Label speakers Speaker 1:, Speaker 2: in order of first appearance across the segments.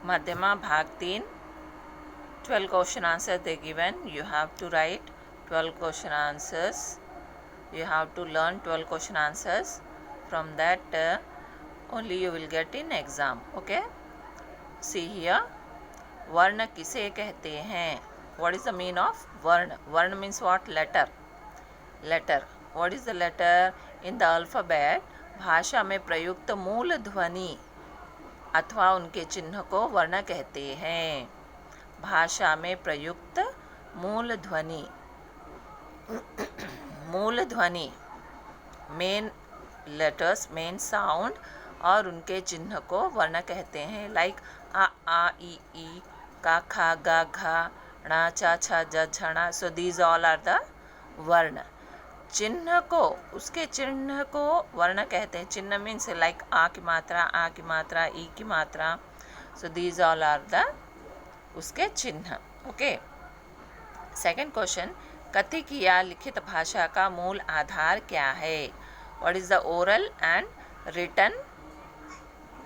Speaker 1: मध्यमा भाग 3 12 question answers they given. You have to write 12 question answers. You have to learn 12 question answers. From that only you will get in exam. Okay, see here, वर्ण किसे कहते हैं? What is the mean of वर्ण? वर्ण means what? Letter. What is the letter in the alphabet? भाषा में प्रयुक्त मूल ध्वनि अथवा उनके चिन्ह को वर्ण कहते हैं. भाषा में प्रयुक्त मूल ध्वनि मेन लेटर्स, मेन साउंड और उनके चिन्ह को वर्ण कहते हैं. लाइक आ ई ई, का खा गा घा, णा चा छा ज झणा. So these all are the varna. चिन्ह को, उसके चिन्ह को वर्ण कहते हैं. चिन्ह मीन्स लाइक आ की मात्रा, ई की मात्रा. So these all are the उसके चिन्ह. ओके. सेकंड क्वेश्चन, कथित या लिखित भाषा का मूल आधार क्या है? What is the oral and written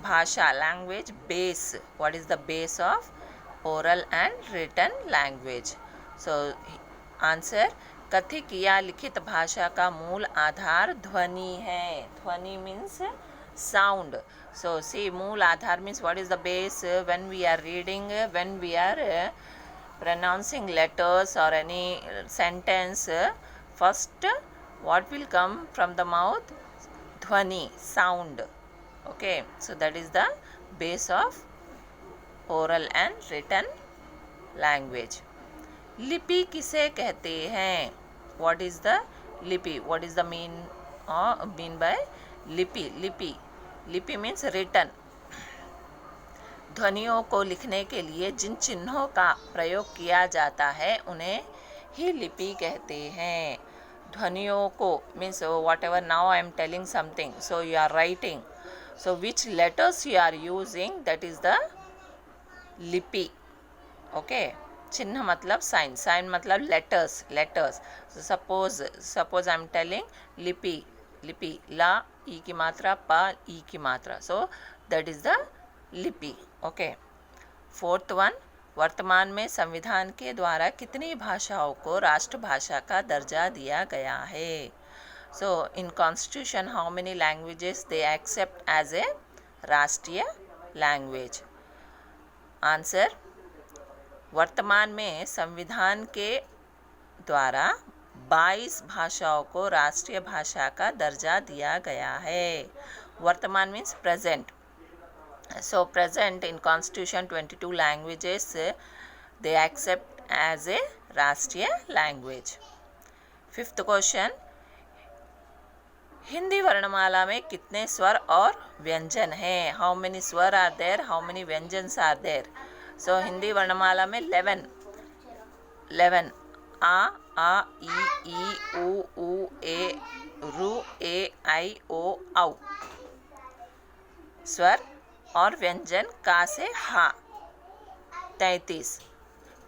Speaker 1: bhasha language base? What is the base of oral and written language? So answer, कथित या लिखित भाषा का मूल आधार ध्वनि है. ध्वनि मीन्स साउंड. सो सी, मूल आधार means what is the base? When we are reading, when we are pronouncing letters or any sentence, first what will come from the mouth? Dhvani, sound. Okay, so that is the base of oral and written language. लिपि किसे कहते हैं? What is the लिपि? What is the mean by लिपि? लिपि means written. ध्वनियों को लिखने के लिए जिन चिन्हों का प्रयोग किया जाता है उन्हें ही लिपि कहते हैं. ध्वनियों को means whatever, now I am telling something, so you are writing, so which letters you are using, that is the लिपि. okay, चिन्ह मतलब साइन मतलब letters. so suppose I am telling लिपि, ला ई की मात्रा, पा ई की मात्रा. so that is the लिपि. ओके. फोर्थ वन, वर्तमान में संविधान के द्वारा कितनी भाषाओं को राष्ट्रभाषा का दर्जा दिया गया है? So in constitution how many languages they accept as a राष्ट्रीय लैंग्वेज? आंसर, वर्तमान में संविधान के द्वारा 22 भाषाओं को राष्ट्रीय भाषा का दर्जा दिया गया है. वर्तमान means present. So present in constitution 22 languages they accept as a राष्ट्रीय language. फिफ्थ क्वेश्चन, हिंदी वर्णमाला में कितने स्वर और व्यंजन हैं? हाउ मेनी स्वर आर देयर, हाउ मेनी व्यंजन्स आर देयर? सो हिंदी वर्णमाला में 11 आ ई उ ए रु ए आई ओ औ. स्वर और व्यंजन का से हा 33.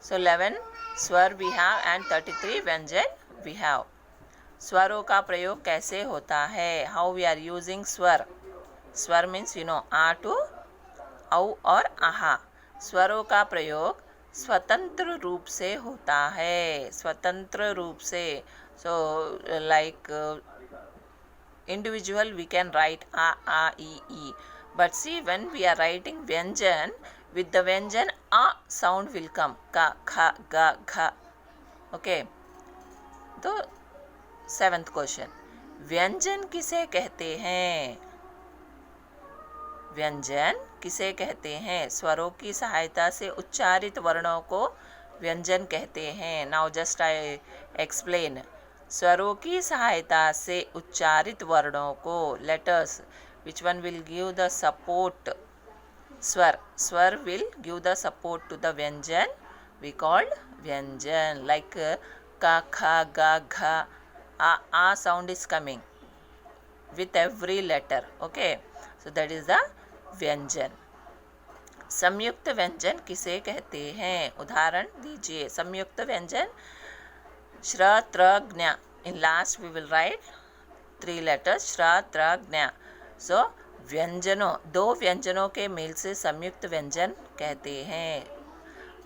Speaker 1: सो 11 स्वर वी हैव एंड 33 व्यंजन वी हैव. स्वरों का प्रयोग कैसे होता है? How we are using swar means you know आ टू औ और आहा. स्वरों का प्रयोग स्वतंत्र रूप से होता है. स्वतंत्र रूप से. So like individual we can write आ ई. But see, when we are writing vyanjan, with the vyanjan a sound will come, ka kha ga gha. Okay. तो सेवेंथ क्वेश्चन, व्यंजन किसे कहते हैं? व्यंजन किसे कहते हैं? स्वरों की सहायता से उच्चारित वर्णों को व्यंजन कहते हैं. Now just I explain. स्वरों की सहायता से उच्चारित वर्णों को, letters, which one will give the support? Swar will give the support to the vyanjan, we called vyanjan. Like ka kha ga gha, a sound is coming with every letter. Okay, so that is the vyanjan. संयुक्त व्यंजन किसे कहते हैं? उदाहरण दीजिए. संयुक्त व्यंजन श्र त्र ज्ञ. In last we will write 3 letters, shra tra gna. So व्यंजनों, दो व्यंजनों के मेल से संयुक्त व्यंजन कहते हैं।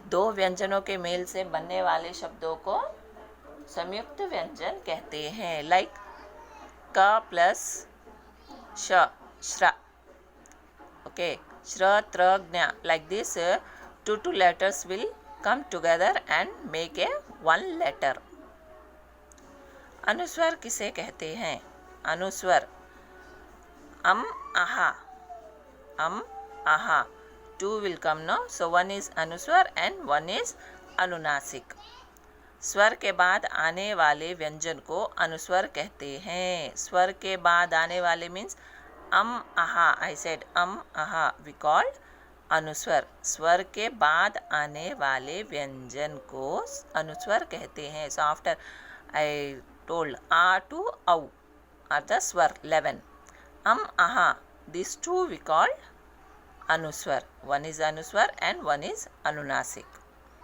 Speaker 1: दो व्यंजनों के मेल से बनने वाले शब्दों को संयुक्त व्यंजन कहते हैं। लाइक क प्लस श, श्र, ओके, श्र, त्र, ज्ञ, like this two letters will come together and make a one letter. अनुस्वर किसे कहते हैं? अनुस्वर अम, आहा, अम, आहा, two will come, no? So one is अनुस्वर and one is अनुनासिक। स्वर के बाद आने वाले व्यंजन को अनुस्वर कहते हैं। स्वर के बाद आने वाले मीन्स अम, आहा, आई सेड अम, आहा, वी कॉल्ड अनुस्वर। स्वर के बाद आने वाले व्यंजन को अनुस्वर कहते हैं। सो आफ्टर आई टोल्ड आ टू औ are the swar 11. Aha, these two we called anuswar. One is anuswar and one is anunasik.